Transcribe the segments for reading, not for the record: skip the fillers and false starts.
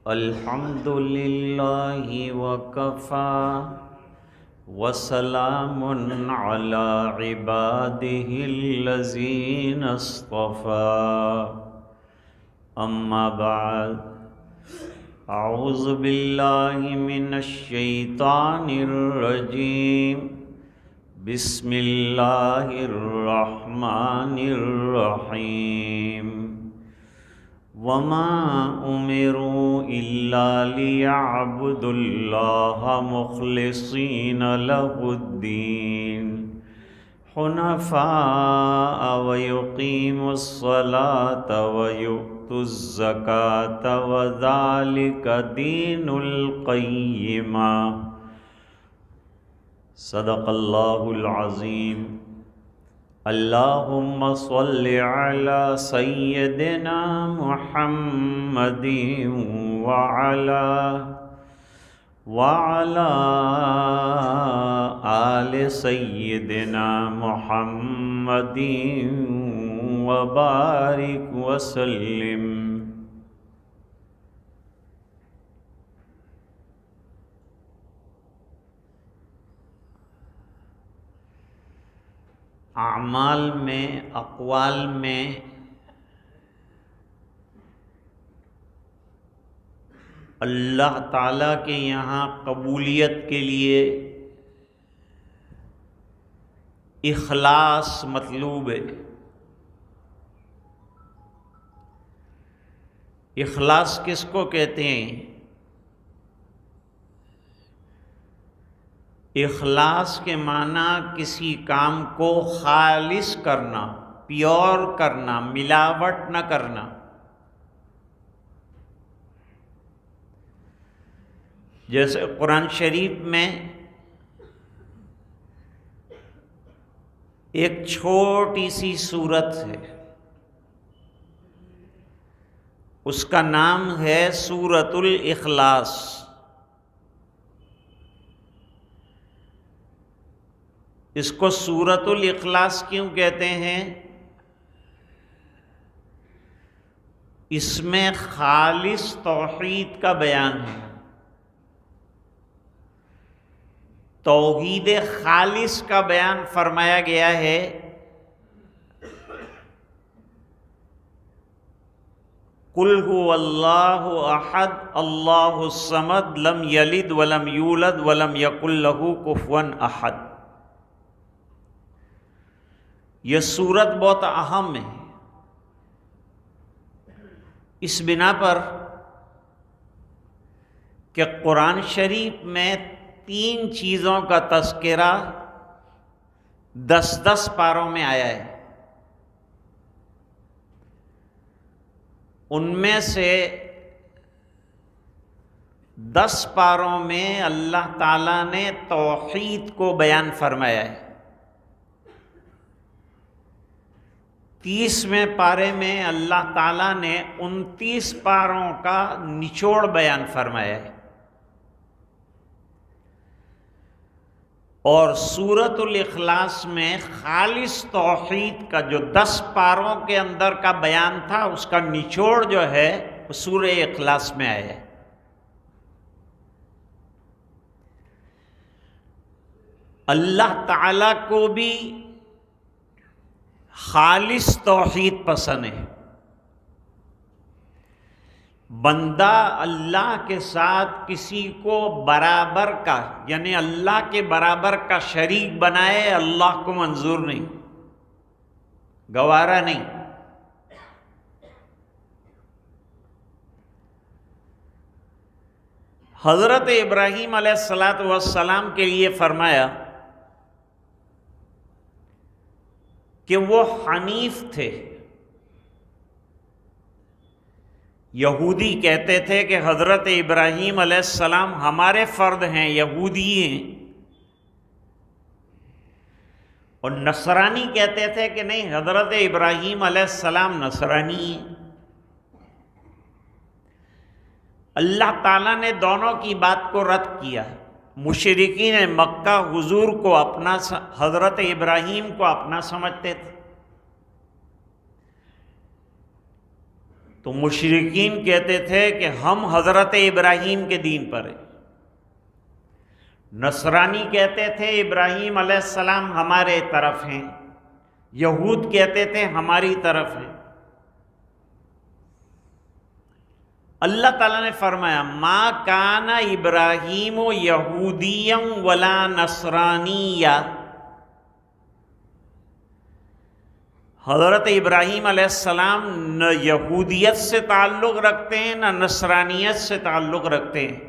الحمد للہ وکفى وسلام علی عباده الذین اصطفى اما بعد اعوذ باللہ من الشیطان الرجیم بسم اللہ الرحمن الرحیم وما امروا الا ليعبدوا الله مخلصين له الدين حنفاء ويقيموا الصلاة ويؤتوا الزكاة وذلك دين القيمة صدق الله العظيم اللهم صل على سيدنا محمد وعلى آل سيدنا محمد وبارك وسلم۔ اعمال میں، اقوال میں اللہ تعالیٰ کے یہاں قبولیت کے لیے اخلاص مطلوب ہے۔ اخلاص کس کو کہتے ہیں؟ اخلاص کے معنی کسی کام کو خالص کرنا، پیور کرنا، ملاوٹ نہ کرنا۔ جیسے قرآن شریف میں ایک چھوٹی سی سورت ہے، اس کا نام ہے سورۃ الاخلاص۔ اس کو سورۃ الاخلاص کیوں کہتے ہیں؟ اس میں خالص توحید کا بیان ہے، توحید خالص کا بیان فرمایا گیا ہے۔ قل هو اللہ احد اللہ الصمد لم یلد ولم یولد ولم یکن لہ کفوا احد۔ یہ سورت بہت اہم ہے، اس بنا پر کہ قرآن شریف میں 3 چیزوں کا تذکرہ 10 پاروں میں آیا ہے۔ ان میں سے 10 پاروں میں اللہ تعالیٰ نے توحید کو بیان فرمایا ہے۔ 30ویں پارے میں اللہ تعالیٰ نے 29 پاروں کا نچوڑ بیان فرمایا ہے، اور سورۃ الاخلاص میں خالص توحید کا جو 10 پاروں کے اندر کا بیان تھا، اس کا نچوڑ جو ہے وہ سورہ اخلاص میں آیا ہے۔ اللہ تعالیٰ کو بھی خالص توحید پسند ہے۔ بندہ اللہ کے ساتھ کسی کو برابر کا، یعنی اللہ کے برابر کا شریک بنائے، اللہ کو منظور نہیں، گوارا نہیں۔ حضرت ابراہیم علیہ السلام کے لیے فرمایا کہ وہ حنیف تھے۔ یہودی کہتے تھے کہ حضرت ابراہیم علیہ السلام ہمارے فرد ہیں، یہودی ہیں، اور نصرانی کہتے تھے کہ نہیں، حضرت ابراہیم علیہ السلام نصرانی ہیں۔ اللہ تعالیٰ نے دونوں کی بات کو رد کیا۔ مشرکین مکہ حضور کو اپنا، حضرت ابراہیم کو اپنا سمجھتے تھے۔ تو مشرکین کہتے تھے کہ ہم حضرت ابراہیم کے دین پر ہیں، نصرانی کہتے تھے ابراہیم علیہ السلام ہمارے طرف ہیں، یہود کہتے تھے ہماری طرف ہیں۔ اللہ تعالیٰ نے فرمایا ما کان ابراہیم یہودیا ولا نصرانیا، حضرت ابراہیم علیہ السلام نہ یہودیت سے تعلق رکھتے ہیں نہ نصرانیت سے تعلق رکھتے ہیں،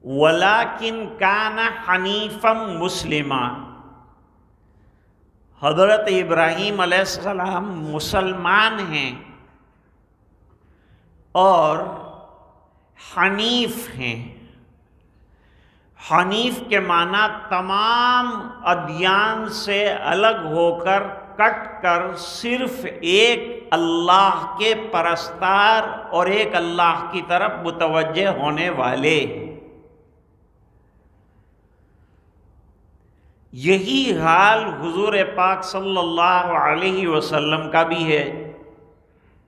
ولیکن کان حنیفا مسلما، حضرت ابراہیم علیہ السلام مسلمان ہیں اور حنیف ہیں۔ حنیف کے معنی تمام ادیان سے الگ ہو کر، کٹ کر صرف ایک اللہ کے پرستار اور ایک اللہ کی طرف متوجہ ہونے والے۔ یہی حال حضور پاک صلی اللہ علیہ وسلم کا بھی ہے،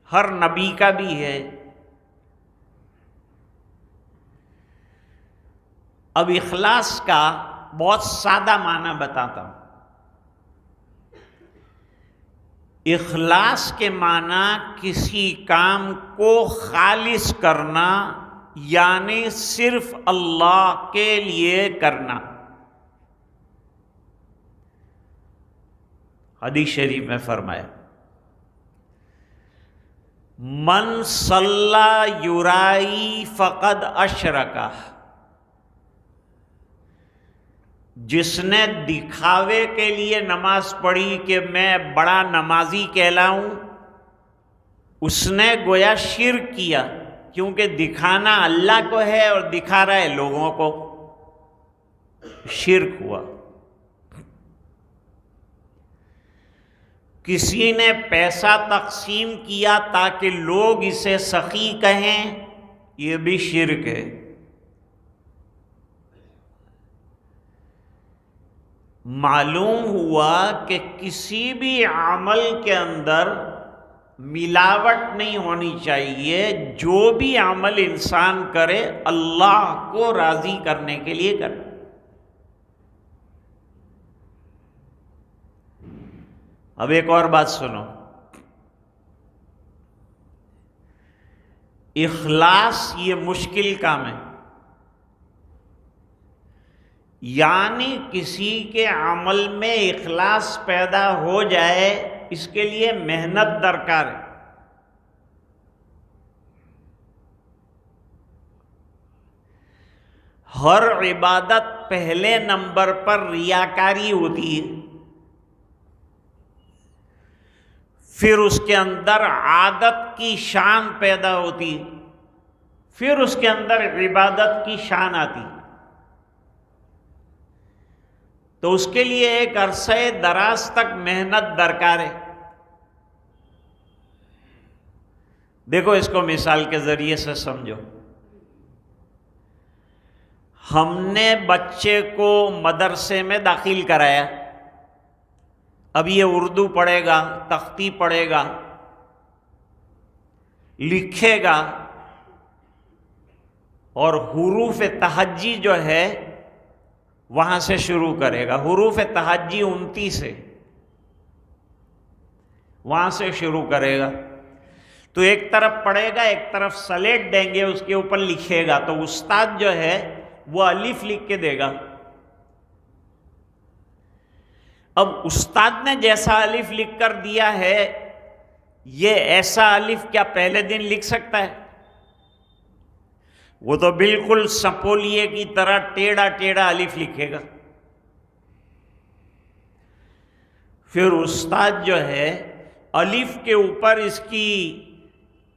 ہر نبی کا بھی ہے۔ اب اخلاص کا بہت سادہ معنی بتاتا ہوں۔ اخلاص کے معنی کسی کام کو خالص کرنا، یعنی صرف اللہ کے لیے کرنا۔ حدیث شریف میں فرمایا من صلی یرائی فقد اشرکا، جس نے دکھاوے کے لیے نماز پڑھی کہ میں بڑا نمازی کہلاؤں، اس نے گویا شرک کیا، کیونکہ دکھانا اللہ کو ہے اور دکھا رہا ہے لوگوں کو، شرک ہوا۔ کسی نے پیسہ تقسیم کیا تاکہ لوگ اسے سخی کہیں، یہ بھی شرک ہے۔ معلوم ہوا کہ کسی بھی عمل کے اندر ملاوٹ نہیں ہونی چاہیے، جو بھی عمل انسان کرے اللہ کو راضی کرنے کے لیے کرے۔ اب ایک اور بات سنو، اخلاص یہ مشکل کام ہے، یعنی کسی کے عمل میں اخلاص پیدا ہو جائے اس کے لیے محنت درکار ہے۔ ہر عبادت پہلے نمبر پر ریاکاری ہوتی ہے، پھر اس کے اندر عادت کی شان پیدا ہوتی، پھر اس کے اندر عبادت کی شان آتی۔ تو اس کے لیے ایک عرصہ دراز تک محنت درکار ہے۔ دیکھو اس کو مثال کے ذریعے سے سمجھو۔ ہم نے بچے کو مدرسے میں داخل کرایا، اب یہ اردو پڑھے گا، تختی پڑھے گا، لکھے گا، اور حروف تہجی جو ہے وہاں سے شروع کرے گا۔ حروف تہجی 29 ہے، وہاں سے شروع کرے گا۔ تو ایک طرف پڑھے گا، ایک طرف سلیٹ دیں گے، اس کے اوپر لکھے گا۔ تو استاد جو ہے وہ الف لکھ کے دے گا۔ اب استاد نے جیسا الف لکھ کر دیا ہے، یہ ایسا الف کیا پہلے دن لکھ سکتا ہے؟ وہ تو بالکل سپولیے کی طرح ٹیڑھا ٹیڑھا الف لکھے گا۔ پھر استاد جو ہے الف کے اوپر اس کی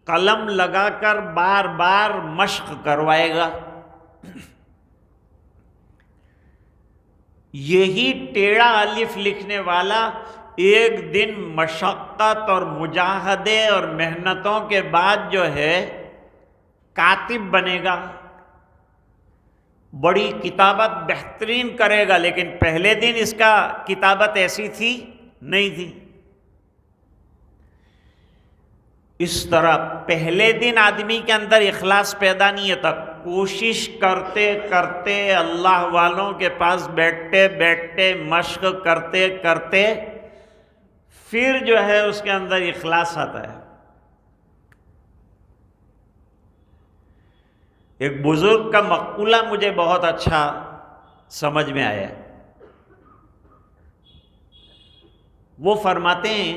قلم لگا کر بار بار مشق کروائے گا۔ یہی ٹیڑھا الف لکھنے والا ایک دن مشقت اور مجاہدے اور محنتوں کے بعد جو ہے کاتب بنے گا، بڑی کتابت بہترین کرے گا، لیکن پہلے دن اس کا کتابت ایسی تھی نہیں تھی۔ اس طرح پہلے دن آدمی کے اندر اخلاص پیدا نہیں ہوتا، کوشش کرتے کرتے اللہ والوں کے پاس بیٹھتے بیٹھتے مشق کرتے کرتے پھر جو ہے اس کے اندر اخلاص آتا ہے۔ ایک بزرگ کا مقولہ مجھے بہت اچھا سمجھ میں آیا، وہ فرماتے ہیں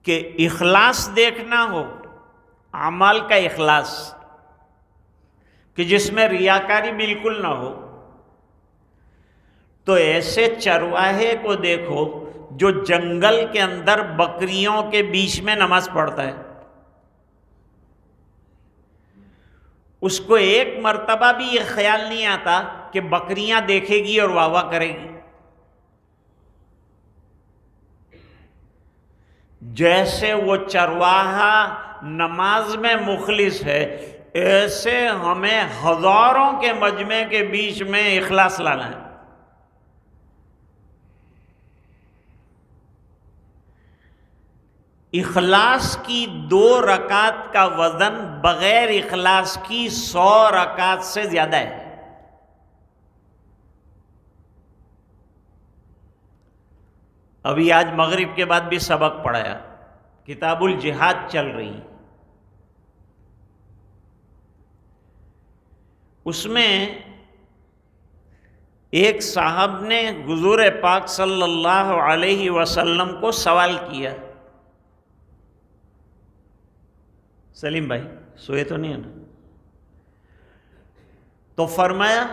کہ اخلاص دیکھنا ہو، اعمال کا اخلاص، کہ جس میں ریاکاری بالکل نہ ہو، تو ایسے چرواہے کو دیکھو جو جنگل کے اندر بکریوں کے بیچ میں نماز پڑھتا ہے، اس کو ایک مرتبہ بھی یہ خیال نہیں آتا کہ بکریاں دیکھے گی اور واہ واہ کرے گی۔ جیسے وہ چرواہا نماز میں مخلص ہے، ایسے ہمیں ہزاروں کے مجمع کے بیچ میں اخلاص لانا ہے۔ اخلاص کی 2 رکعت کا وزن بغیر اخلاص کی 100 رکعت سے زیادہ ہے۔ ابھی آج مغرب کے بعد بھی سبق پڑھایا، کتاب الجہاد چل رہی، اس میں ایک صاحب نے حضور پاک صلی اللہ علیہ وسلم کو سوال کیا، سلیم بھائی سوئے تو نہیں ہے نا؟ تو فرمایا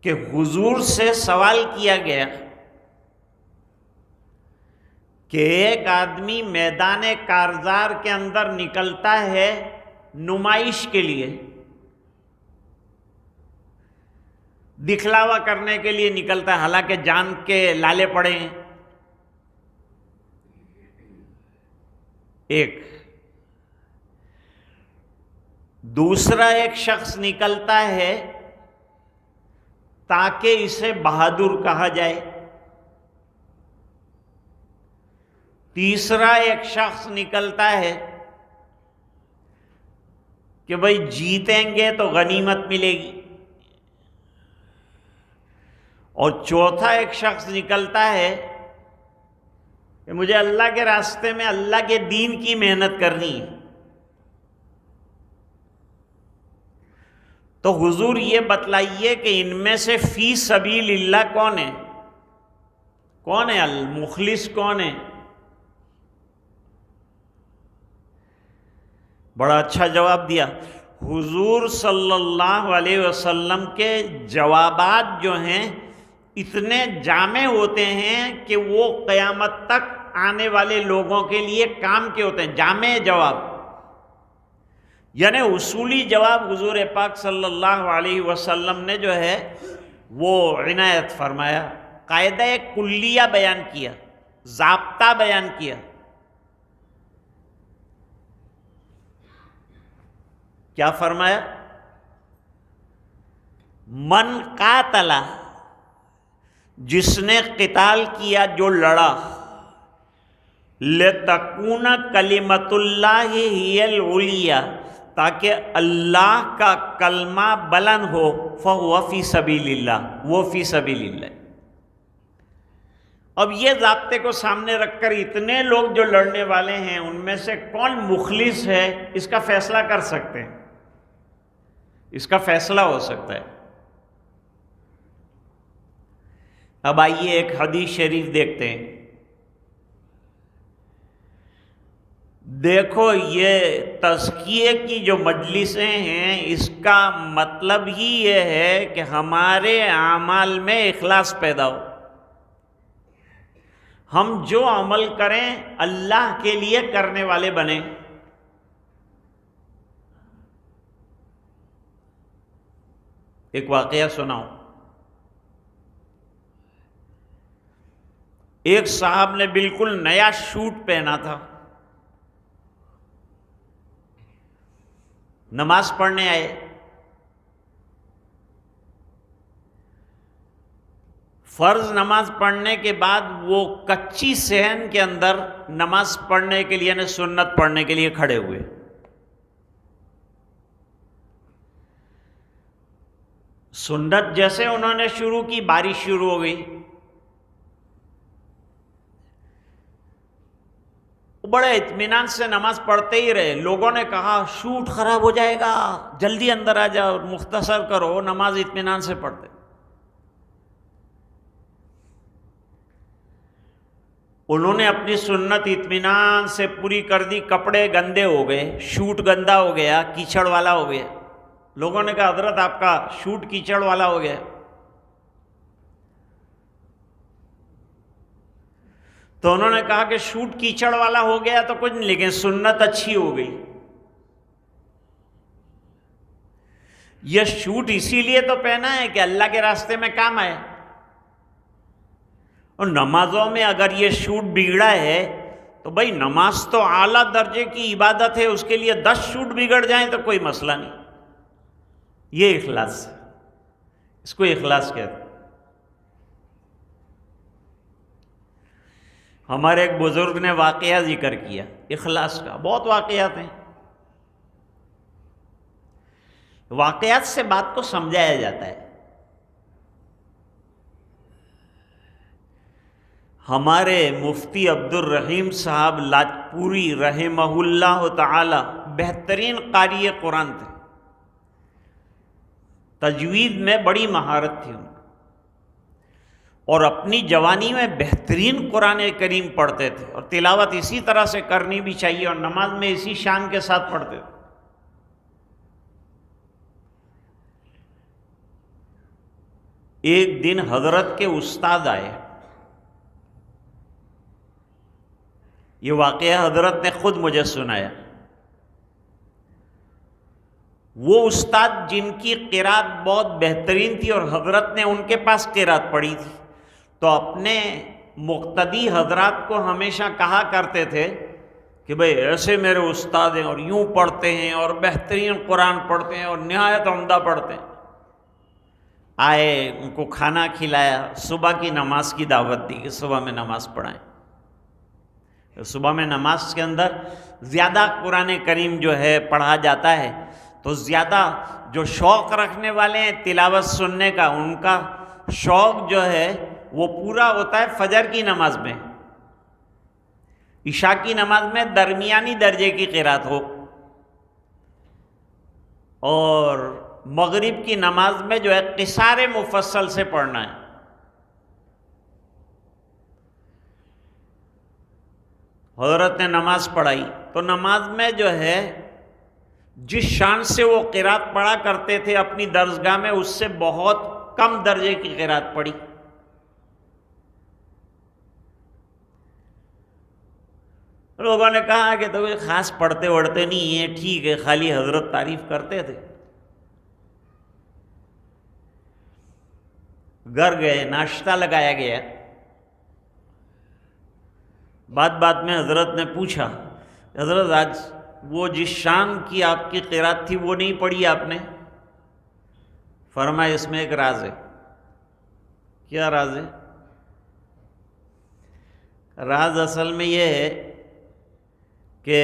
کہ حضور سے سوال کیا گیا کہ ایک آدمی میدان کارزار کے اندر نکلتا ہے نمائش کے لیے، دکھلاوا کرنے کے لیے نکلتا ہے، حالانکہ جان کے لالے پڑے ہیں۔ ایک دوسرا ایک شخص نکلتا ہے تاکہ اسے بہادر کہا جائے، تیسرا ایک شخص نکلتا ہے کہ بھئی جیتیں گے تو غنیمت ملے گی، اور چوتھا ایک شخص نکلتا ہے کہ مجھے اللہ کے راستے میں اللہ کے دین کی محنت کرنی ہے۔ تو حضور یہ بتلائیے کہ ان میں سے فی سبیل اللہ کون ہے؟ کون ہے المخلص؟ کون ہے؟ بڑا اچھا جواب دیا حضور صلی اللہ علیہ وسلم کے جوابات جو ہیں اتنے جامع ہوتے ہیں کہ وہ قیامت تک آنے والے لوگوں کے لیے کام کے ہوتے ہیں، جامع جواب، یعنی اصولی جواب حضور پاک صلی اللہ علیہ وسلم نے جو ہے وہ عنایت فرمایا، قاعدہ کلیہ بیان کیا، ضابطہ بیان کیا۔ کیا فرمایا؟ من قاتل، جس نے قتال کیا، جو لڑا، لتکون کلمۃ اللہ ہی العلیٰ، تاکہ اللہ کا کلمہ بلند ہو، فہو فی سبیل اللہ، وہ فی سبیل اللہ۔ اب یہ ضابطے کو سامنے رکھ کر اتنے لوگ جو لڑنے والے ہیں ان میں سے کون مخلص ہے اس کا فیصلہ کر سکتے ہیں، اس کا فیصلہ ہو سکتا ہے۔ اب آئیے ایک حدیث شریف دیکھتے ہیں۔ دیکھو یہ تزکیے کی جو مجلسیں ہیں اس کا مطلب ہی یہ ہے کہ ہمارے اعمال میں اخلاص پیدا ہو، ہم جو عمل کریں اللہ کے لیے کرنے والے بنیں۔ ایک واقعہ سناؤ، ایک صاحب نے بالکل نیا سوٹ پہنا تھا، نماز پڑھنے آئے، فرض نماز پڑھنے کے بعد وہ کچی صحن کے اندر نماز پڑھنے کے لیے یعنی سنت پڑھنے کے لیے کھڑے ہوئے. سنت جیسے انہوں نے شروع کی، بارش شروع ہو گئی. بڑے اطمینان سے نماز پڑھتے ہی رہے. لوگوں نے کہا شوٹ خراب ہو جائے گا، جلدی اندر آ جاؤ، مختصر کرو. نماز اطمینان سے پڑھتے. انہوں نے اپنی سنت اطمینان سے پوری کر دی. کپڑے گندے ہو گئے، شوٹ گندا ہو گیا، کیچڑ والا ہو گیا. لوگوں نے کہا حضرت آپ کا شوٹ کیچڑ والا ہو گیا. تو انہوں نے کہا کہ شوٹ کیچڑ والا ہو گیا تو کچھ نہیں، لیکن سنت اچھی ہو گئی. یہ شوٹ اسی لیے تو پہنا ہے کہ اللہ کے راستے میں کام آئے. اور نمازوں میں اگر یہ شوٹ بگڑا ہے تو بھائی نماز تو اعلیٰ درجے کی عبادت ہے، اس کے لیے 10 شوٹ بگڑ جائیں تو کوئی مسئلہ نہیں. یہ اخلاص ہے، اس کو اخلاص کہتے ہیں. ہمارے ایک بزرگ نے واقعہ ذکر کیا اخلاص کا. بہت واقعات ہیں، واقعات سے بات کو سمجھایا جاتا ہے. ہمارے مفتی عبد الرحیم صاحب لاجپوری رحمہ اللہ تعالی بہترین قاری قرآن تھے. تجوید میں بڑی مہارت تھی ان کو، اور اپنی جوانی میں بہترین قرآن کریم پڑھتے تھے. اور تلاوت اسی طرح سے کرنی بھی چاہیے، اور نماز میں اسی شان کے ساتھ پڑھتے تھے. ایک دن حضرت کے استاد آئے. یہ واقعہ حضرت نے خود مجھے سنایا. وہ استاد جن کی قرات بہت بہترین تھی اور حضرت نے ان کے پاس قرات پڑھی تھی، تو اپنے مقتدی حضرات کو ہمیشہ کہا کرتے تھے کہ بھئی ایسے میرے استاد ہیں اور یوں پڑھتے ہیں اور بہترین قرآن پڑھتے ہیں اور نہایت عمدہ پڑھتے ہیں. آئے، ان کو کھانا کھلایا، صبح کی نماز کی دعوت دی کہ صبح میں نماز پڑھائیں. صبح میں نماز کے اندر زیادہ قرآن کریم جو ہے پڑھا جاتا ہے، تو زیادہ جو شوق رکھنے والے ہیں تلاوت سننے کا، ان کا شوق جو ہے وہ پورا ہوتا ہے فجر کی نماز میں. عشاء کی نماز میں درمیانی درجے کی قرات ہو، اور مغرب کی نماز میں جو ہے قصار مفصل سے پڑھنا ہے. حضرت نے نماز پڑھائی تو نماز میں جو ہے جس شان سے وہ قرات پڑھا کرتے تھے اپنی درسگاہ میں، اس سے بہت کم درجے کی قرات پڑھی. لوگوں نے کہا کہ تو خاص پڑھتے وڑھتے نہیں ہیں، ٹھیک ہے، خالی حضرت تعریف کرتے تھے. گھر گئے، ناشتہ لگایا گیا. بات میں حضرت نے پوچھا، حضرت آج وہ جس شان کی آپ کی قرات تھی وہ نہیں پڑھی آپ نے؟ فرمایا اس میں ایک راز ہے. کیا راز ہے؟ راز اصل میں یہ ہے کہ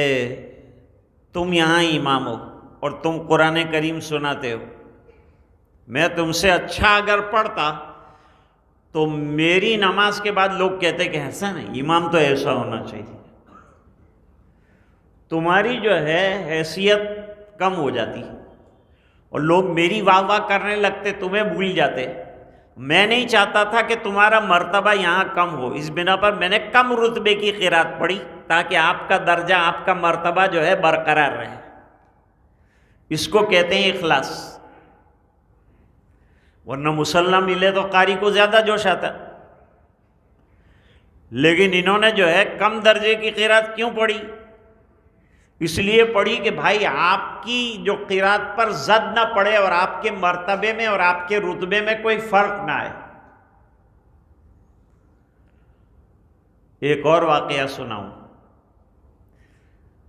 تم یہاں امام ہو اور تم قرآن کریم سناتے ہو. میں تم سے اچھا اگر پڑھتا تو میری نماز کے بعد لوگ کہتے کہ ایسا نہیں، امام تو ایسا ہونا چاہیے. تمہاری جو ہے حیثیت کم ہو جاتی اور لوگ میری واہ واہ کرنے لگتے، تمہیں بھول جاتے. میں نہیں چاہتا تھا کہ تمہارا مرتبہ یہاں کم ہو، اس بنا پر میں نے کم رتبے کی قرات پڑھی تاکہ آپ کا درجہ، آپ کا مرتبہ جو ہے برقرار رہے. اس کو کہتے ہیں اخلاص. ورنہ مسلح ملے تو قاری کو زیادہ جوش آتا. لیکن انہوں نے جو ہے کم درجے کی قرات کیوں پڑھی؟ اس لیے پڑھی کہ بھائی آپ کی جو قرات پر زد نہ پڑے اور آپ کے مرتبے میں اور آپ کے رتبے میں کوئی فرق نہ آئے. ایک اور واقعہ سناؤں.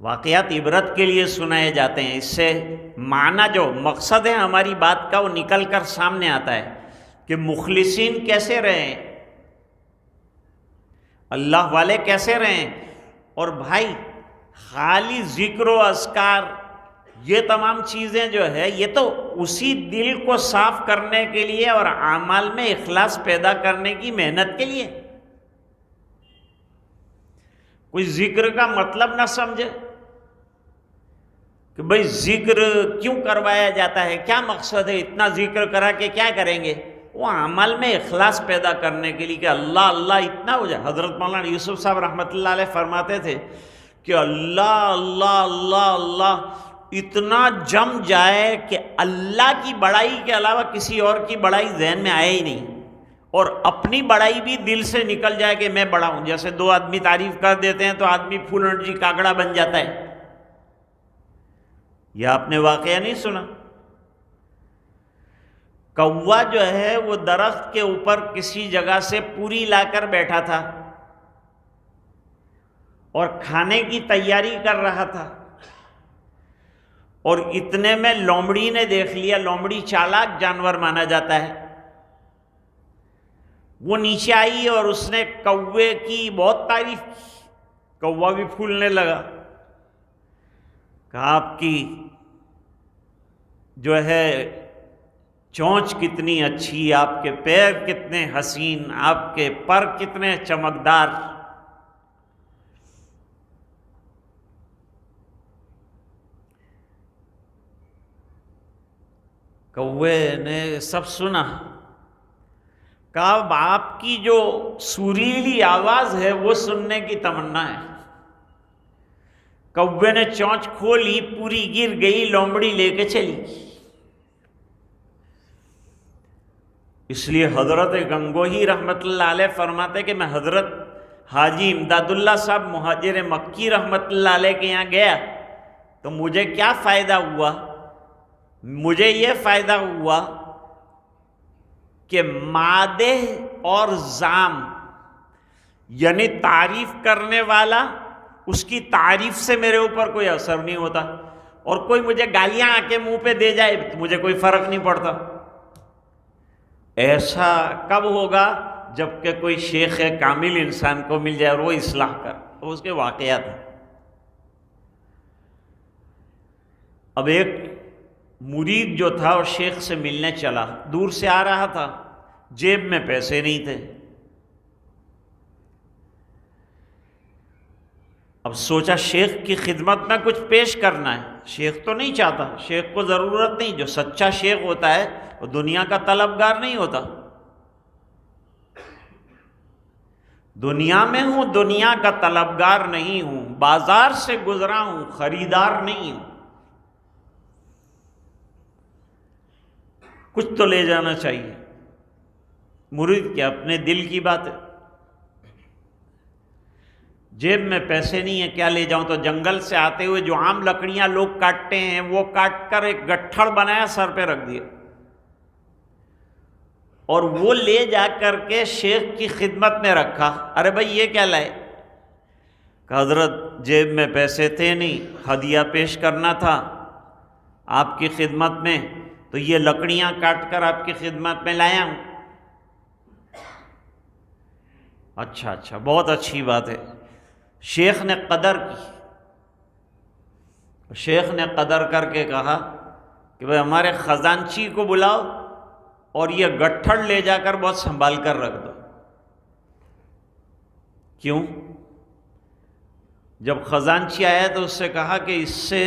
واقعات عبرت کے لیے سنائے جاتے ہیں، اس سے معنی جو مقصد ہے ہماری بات کا وہ نکل کر سامنے آتا ہے کہ مخلصین کیسے رہیں، اللہ والے کیسے رہیں۔ اور بھائی خالی ذکر و اذکار یہ تمام چیزیں جو ہے یہ تو اسی دل کو صاف کرنے کے لیے اور اعمال میں اخلاص پیدا کرنے کی محنت کے لیے۔ کوئی ذکر کا مطلب نہ سمجھے کہ بھئی ذکر کیوں کروایا جاتا ہے، کیا مقصد ہے، اتنا ذکر کرا کے کیا کریں گے۔ وہ عمل میں اخلاص پیدا کرنے کے لیے کہ اللہ اللہ اتنا ہو جائے۔ حضرت مولانا یوسف صاحب رحمۃ اللہ علیہ فرماتے تھے کہ اللہ اللہ اللہ اللہ اتنا جم جائے کہ اللہ کی بڑائی کے علاوہ کسی اور کی بڑائی ذہن میں آئے ہی نہیں، اور اپنی بڑائی بھی دل سے نکل جائے کہ میں بڑا ہوں۔ جیسے دو آدمی تعریف کر دیتے ہیں تو آدمی پھولن جی کاکڑا بن جاتا ہے۔ یہ آپ نے واقعہ نہیں سنا؟ کوا جو ہے وہ درخت کے اوپر کسی جگہ سے پوری لا کر بیٹھا تھا اور کھانے کی تیاری کر رہا تھا، اور اتنے میں لومڑی نے دیکھ لیا۔ لومڑی چالاک جانور مانا جاتا ہے۔ وہ نیچے آئی اور اس نے کوے کی بہت تعریف کی۔ کوا بھی پھولنے لگا، کہا آپ کی جو ہے چونچ کتنی اچھی، آپ کے پیر کتنے حسین، آپ کے پر کتنے چمکدار۔ کوے نے سب سنا، کہا اب آپ کی جو سریلی آواز ہے وہ سننے کی تمنا ہے۔ کوے نے چونچ کھولی، پوری گر گئی، لومڑی لے کے چلی۔ اس لیے حضرت گنگوہی رحمۃ اللہ علیہ فرماتے کہ میں حضرت حاجی امداد اللہ صاحب مہاجر مکی رحمۃ اللہ علیہ کے یہاں گیا تو مجھے کیا فائدہ ہوا؟ مجھے یہ فائدہ ہوا کہ مادح اور ذم، یعنی تعریف کرنے والا، اس کی تعریف سے میرے اوپر کوئی اثر نہیں ہوتا، اور کوئی مجھے گالیاں آ کے منہ پہ دے جائے تو مجھے کوئی فرق نہیں پڑتا۔ ایسا کب ہوگا؟ جب کہ کوئی شیخ کامل انسان کو مل جائے اور وہ اصلاح کر، تو اس کے واقعات ہیں۔ اب ایک مرید جو تھا وہ شیخ سے ملنے چلا، دور سے آ رہا تھا، جیب میں پیسے نہیں تھے۔ اب سوچا شیخ کی خدمت میں کچھ پیش کرنا ہے۔ شیخ تو نہیں چاہتا، شیخ کو ضرورت نہیں، جو سچا شیخ ہوتا ہے وہ دنیا کا طلبگار نہیں ہوتا۔ دنیا میں ہوں، دنیا کا طلبگار نہیں ہوں، بازار سے گزرا ہوں، خریدار نہیں ہوں۔ کچھ تو لے جانا چاہیے۔ مرید کے اپنے دل کی بات ہے، جیب میں پیسے نہیں ہیں، کیا لے جاؤں؟ تو جنگل سے آتے ہوئے جو عام لکڑیاں لوگ کاٹتے ہیں وہ کاٹ کر ایک گٹھڑ بنایا، سر پہ رکھ دیا، اور وہ لے جا کر کے شیخ کی خدمت میں رکھا۔ ارے بھائی یہ کیا لائے؟ کہ حضرت جیب میں پیسے تھے نہیں، ہدیہ پیش کرنا تھا آپ کی خدمت میں، تو یہ لکڑیاں کاٹ کر آپ کی خدمت میں لایا ہوں۔ اچھا اچھا، بہت اچھی بات ہے۔ شیخ نے قدر کی، شیخ نے قدر کر کے کہا کہ بھائی ہمارے خزانچی کو بلاؤ اور یہ گٹھڑ لے جا کر بہت سنبھال کر رکھ دو۔ کیوں؟ جب خزانچی آیا تو اس سے کہا کہ اس سے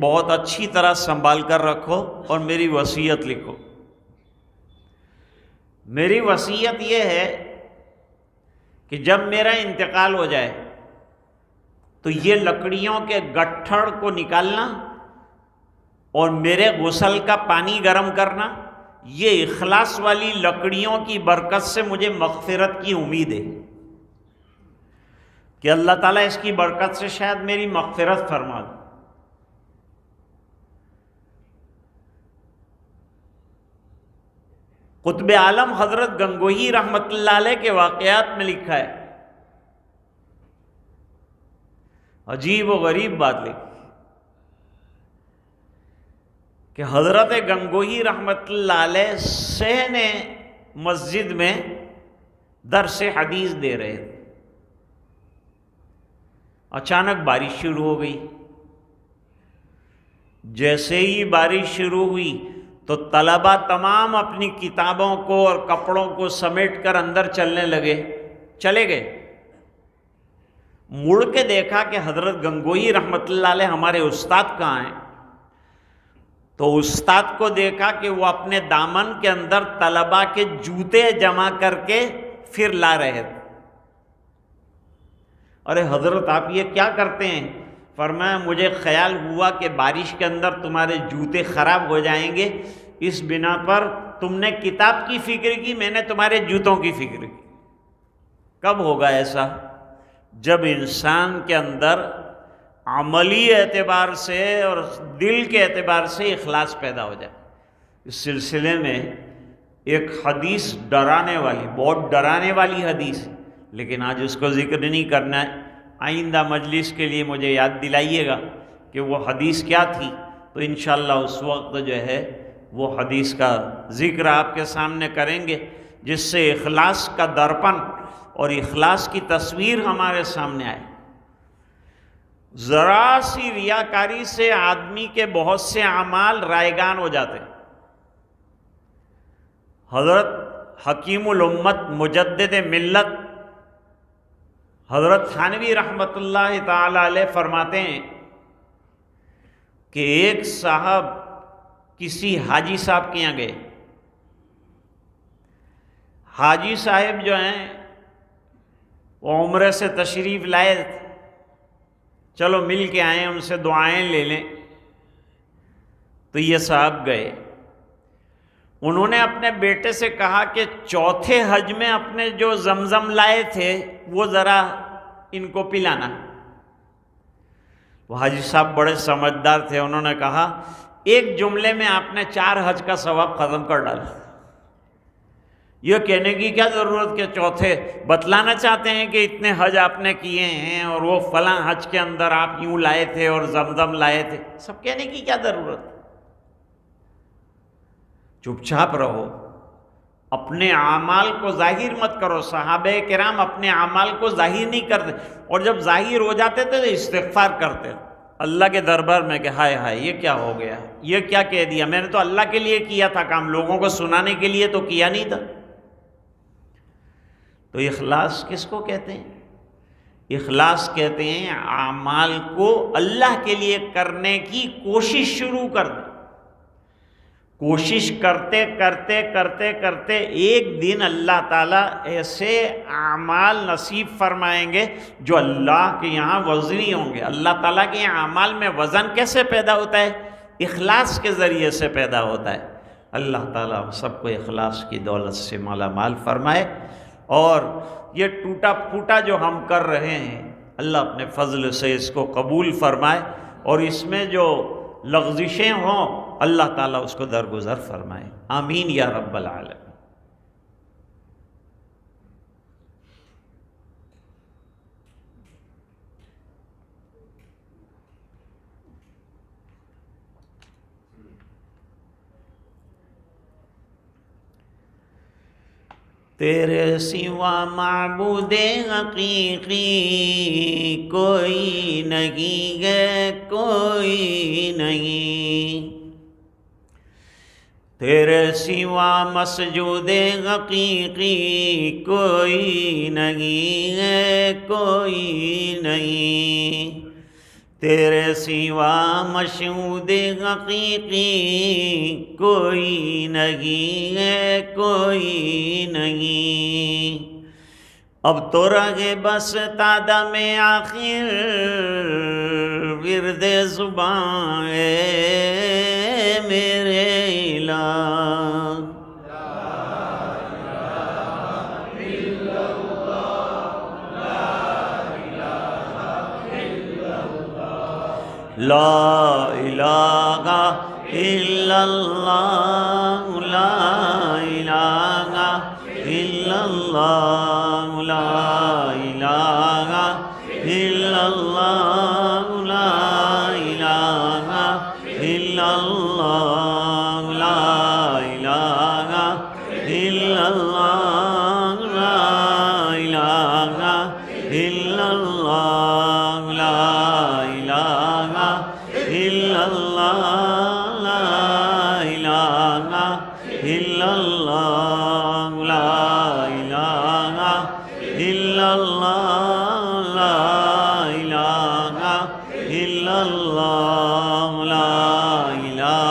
بہت اچھی طرح سنبھال کر رکھو اور میری وصیت لکھو۔ میری وصیت یہ ہے کہ جب میرا انتقال ہو جائے تو یہ لکڑیوں کے گٹھڑ کو نکالنا اور میرے غسل کا پانی گرم کرنا، یہ اخلاص والی لکڑیوں کی برکت سے مجھے مغفرت کی امید ہے کہ اللہ تعالیٰ اس کی برکت سے شاید میری مغفرت فرما دے۔ قطب عالم حضرت گنگوہی رحمۃ اللہ علیہ کے واقعات میں لکھا ہے، عجیب و غریب بات لکھی کہ حضرت گنگوہی رحمۃ اللہ علیہ سہ نے مسجد میں درس حدیث دے رہے تھے، اچانک بارش شروع ہو گئی۔ جیسے ہی بارش شروع ہوئی تو طلبہ تمام اپنی کتابوں کو اور کپڑوں کو سمیٹ کر اندر چلے گئے۔ مڑ کے دیکھا کہ حضرت گنگوئی رحمۃ اللہ علیہ ہمارے استاد کہاں ہیں؟ تو استاد کو دیکھا کہ وہ اپنے دامن کے اندر طلبہ کے جوتے جمع کر کے پھر لا رہے تھے۔ ارے حضرت آپ یہ کیا کرتے ہیں؟ فرمایا مجھے خیال ہوا کہ بارش کے اندر تمہارے جوتے خراب ہو جائیں گے، اس بنا پر تم نے کتاب کی فکر کی، میں نے تمہارے جوتوں کی فکر کی۔ کب ہوگا ایسا؟ جب انسان کے اندر عملی اعتبار سے اور دل کے اعتبار سے اخلاص پیدا ہو جائے۔ اس سلسلے میں ایک حدیث ڈرانے والی، بہت ڈرانے والی حدیث، لیکن آج اس کو ذکر نہیں کرنا ہے، آئندہ مجلس کے لیے مجھے یاد دلائیے گا کہ وہ حدیث کیا تھی، تو انشاءاللہ اس وقت جو ہے وہ حدیث کا ذکر آپ کے سامنے کریں گے، جس سے اخلاص کا درپن اور اخلاص کی تصویر ہمارے سامنے آئے۔ ذرا سی ریاکاری سے آدمی کے بہت سے اعمال رائگان ہو جاتے ہیں۔ حضرت حکیم الامت مجدد ملت حضرت تھانوی رحمۃ اللہ تعالی علیہ فرماتے ہیں کہ ایک صاحب کسی حاجی صاحب کے یہاں گئے۔ حاجی صاحب جو ہیں وہ عمرے سے تشریف لائے تھے، چلو مل کے آئیں، ان سے دعائیں لے لیں۔ تو یہ صاحب گئے، انہوں نے اپنے بیٹے سے کہا کہ چوتھے حج میں اپنے جو زمزم لائے تھے وہ ذرا ان کو پلانا۔ وہ حاجی صاحب بڑے سمجھدار تھے، انہوں نے کہا ایک جملے میں آپ نے 4 حج کا ثواب ختم کر ڈالا۔ یہ کہنے کی کیا ضرورت کہ چوتھے بتلانا چاہتے ہیں کہ اتنے حج آپ نے کیے ہیں اور وہ فلاں حج کے اندر آپ یوں لائے تھے اور زمزم لائے تھے، سب کہنے کی کیا ضرورت؟ چپ چاپ رہو، اپنے اعمال کو ظاہر مت کرو۔ صحابہ کرام اپنے اعمال کو ظاہر نہیں کرتے، اور جب ظاہر ہو جاتے تھے تو استغفار کرتے اللہ کے دربار میں کہ ہائے ہائے یہ کیا ہو گیا، یہ کیا کہہ دیا، میں نے تو اللہ کے لیے کیا تھا کام، لوگوں کو سنانے کے لیے تو کیا نہیں تھا۔ تو اخلاص کس کو کہتے ہیں؟ اخلاص کہتے ہیں اعمال کو اللہ کے لیے کرنے کی کوشش شروع کر دیں۔ کوشش کرتے کرتے کرتے کرتے ایک دن اللہ تعالیٰ ایسے اعمال نصیب فرمائیں گے جو اللہ کے یہاں وزنی ہوں گے۔ اللہ تعالیٰ کے اعمال میں وزن کیسے پیدا ہوتا ہے؟ اخلاص کے ذریعے سے پیدا ہوتا ہے۔ اللہ تعالیٰ سب کو اخلاص کی دولت سے مالا مال فرمائے، اور یہ ٹوٹا پھوٹا جو ہم کر رہے ہیں اللہ اپنے فضل سے اس کو قبول فرمائے، اور اس میں جو لغزشیں ہوں اللہ تعالیٰ اس کو درگزر فرمائے، آمین یا رب العالمین۔ تیرے سوا معبود حقیقی کوئی نہیں ہے، کوئی نہیں۔ تیرے سوا مسجود حقیقی کوئی نہیں ہے، کوئی نہیں۔ تیرے سوا مشہود حقیقی کوئی نہیں ہے، کوئی نہیں۔ اب تو رہے بس تادم آخر ورد زبان ہے میرے الہ۔ لا الہ الا اللہ، لا الہ الا اللہ، لا الہ الا اللہ، لا الہ الا اللہ، لا الہ الا اللہ۔ الا اللہ لا الہ الا اللہ لا الہ الا اللہ لا الہ الا اللہ لا الہ الا اللہ لا الہ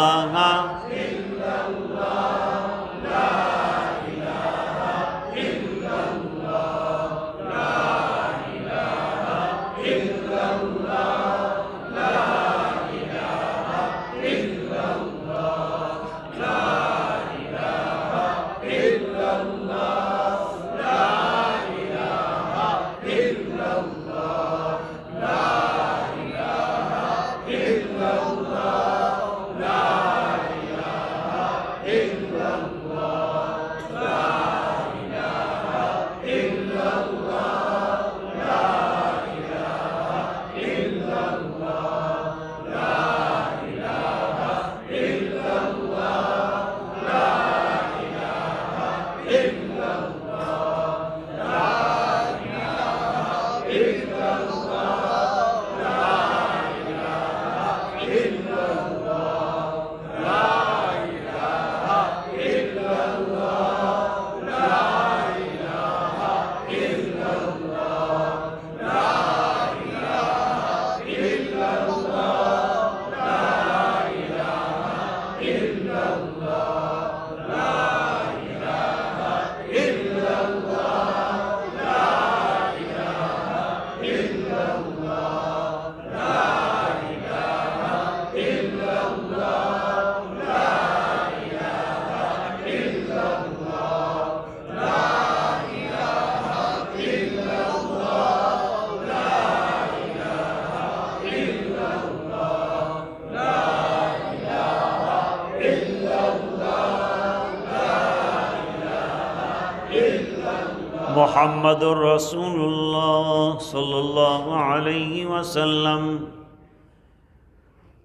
محمد الرسول اللہ صلی اللہ علیہ وسلم۔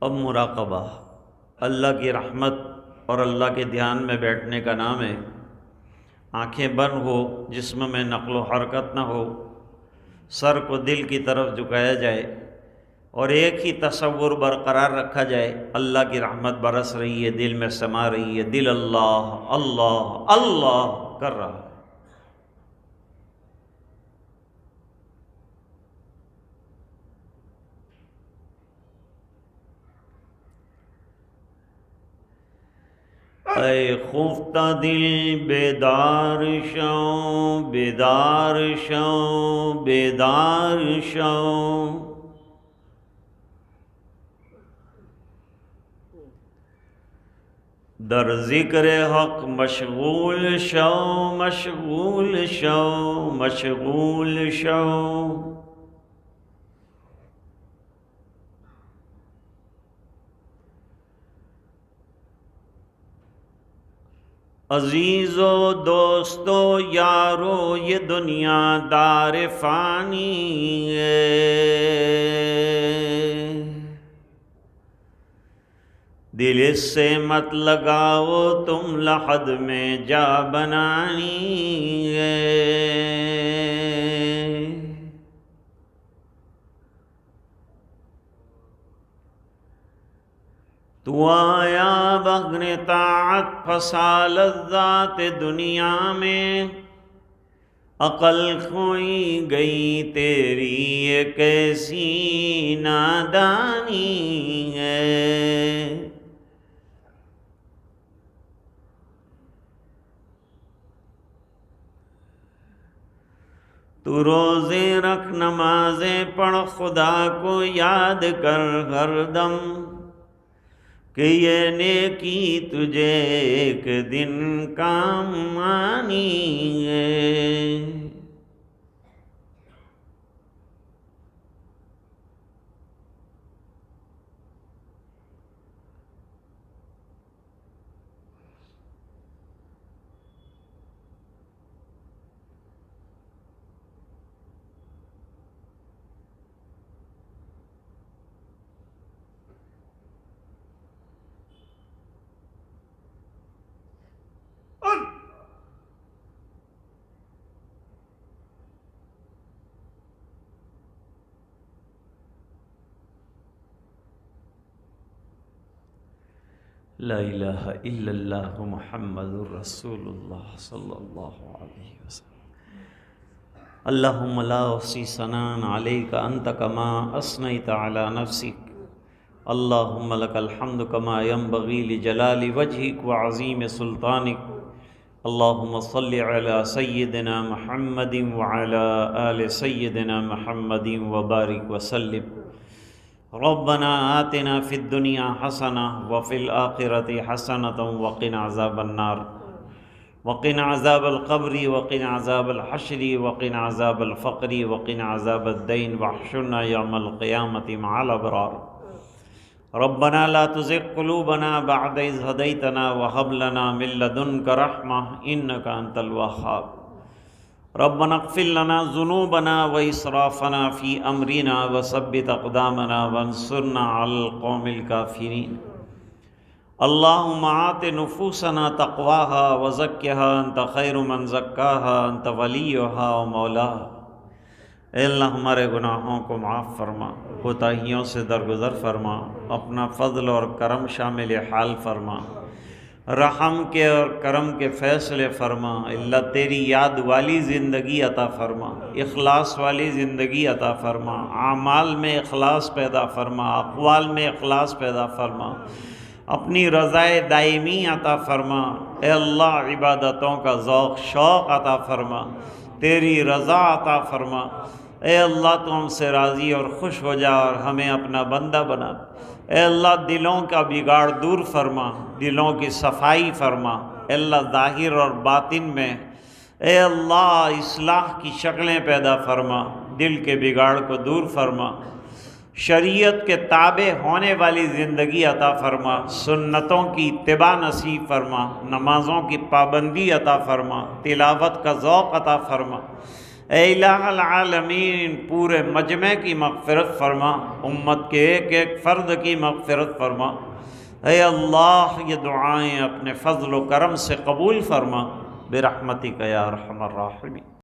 اب مراقبہ اللہ کی رحمت اور اللہ کے دھیان میں بیٹھنے کا نام ہے۔ آنکھیں بند ہو، جسم میں نقل و حرکت نہ ہو، سر کو دل کی طرف جھکایا جائے اور ایک ہی تصور برقرار رکھا جائے، اللہ کی رحمت برس رہی ہے، دل میں سما رہی ہے، دل اللہ اللہ اللہ کر رہا ہے۔ اے خفتہ دل بیدار شو، بیدار شو، بیدار شو، در ذکر حق مشغول شو، مشغول شو، مشغول شو۔ عزیزو دوستو یارو یہ دنیا دار فانی ہے، دل اس سے مت لگاؤ تم لحد میں جا بنانی ہے۔ تو آیا بغن طاعت پھنسا لذات دنیا میں، عقل کھوئی گئی تیری یہ کیسی نادانی ہے۔ تو روزے رکھ، نمازیں پڑھ، خدا کو یاد کر ہر دم، کہ یہ نیکی تجھے ایک دن کام آنی ہے۔ لا الہ الا اللہ محمد رسول اللہ صلی اللہ علیہ وسلم۔ اللہم لا احصی ثناء علیک انت کما اثنیت علی نفسک، اللہم لک الحمد کما ینبغی لجلال وجہک وعظیم سلطانک، اللہم صلی علی سیدنا محمد وعلی آل سیدنا محمد وبارک وسلم۔ ربنا آتنا فی الدنیا حسنہ وفی الآخرۃ حسنۃ وقنا عذاب النار، وقنا عذاب القبر، وقنا عذاب الحشر، وقنا عذاب الفقر، وقنا عذاب الدین، واحشرنا یوم القیامۃ مع الابرار۔ ربنا لا تزغ قلوبنا بعد اذ هديتنا وهب لنا من لدنك رحمة انك انت الوهاب۔ ربنا اغفر لنا ذنوبنا وإسرافنا في أمرنا وثبت أقدامنا وانصرنا على القوم الكافرين۔ اللهم آت نفوسنا تقواها وزكها أنت خير من زكاها أنت وليها ومولاها۔ اے اللہ ہمارے گناہوں کو معاف فرما، کوتاہیوں سے درگزر فرما، اپنا فضل اور کرم شامل حال فرما، رحم کے اور کرم کے فیصلے فرما۔ اللہ تیری یاد والی زندگی عطا فرما، اخلاص والی زندگی عطا فرما، اعمال میں اخلاص پیدا فرما، اقوال میں اخلاص پیدا فرما، اپنی رضائے دائمی عطا فرما۔ اے اللہ عبادتوں کا ذوق شوق عطا فرما، تیری رضا عطا فرما۔ اے اللہ تو ہم سے راضی اور خوش ہو جا اور ہمیں اپنا بندہ بنا۔ اے اللہ دلوں کا بگاڑ دور فرما، دلوں کی صفائی فرما۔ اے اللہ ظاہر اور باطن میں اے اللہ اصلاح کی شکلیں پیدا فرما، دل کے بگاڑ کو دور فرما، شریعت کے تابع ہونے والی زندگی عطا فرما، سنتوں کی اتباع نصیب فرما، نمازوں کی پابندی عطا فرما، تلاوت کا ذوق عطا فرما۔ اے الہ العالمین پورے مجمع کی مغفرت فرما، امت کے ایک ایک فرد کی مغفرت فرما۔ اے اللہ یہ دعائیں اپنے فضل و کرم سے قبول فرما، برحمتک یا ارحم الراحمین۔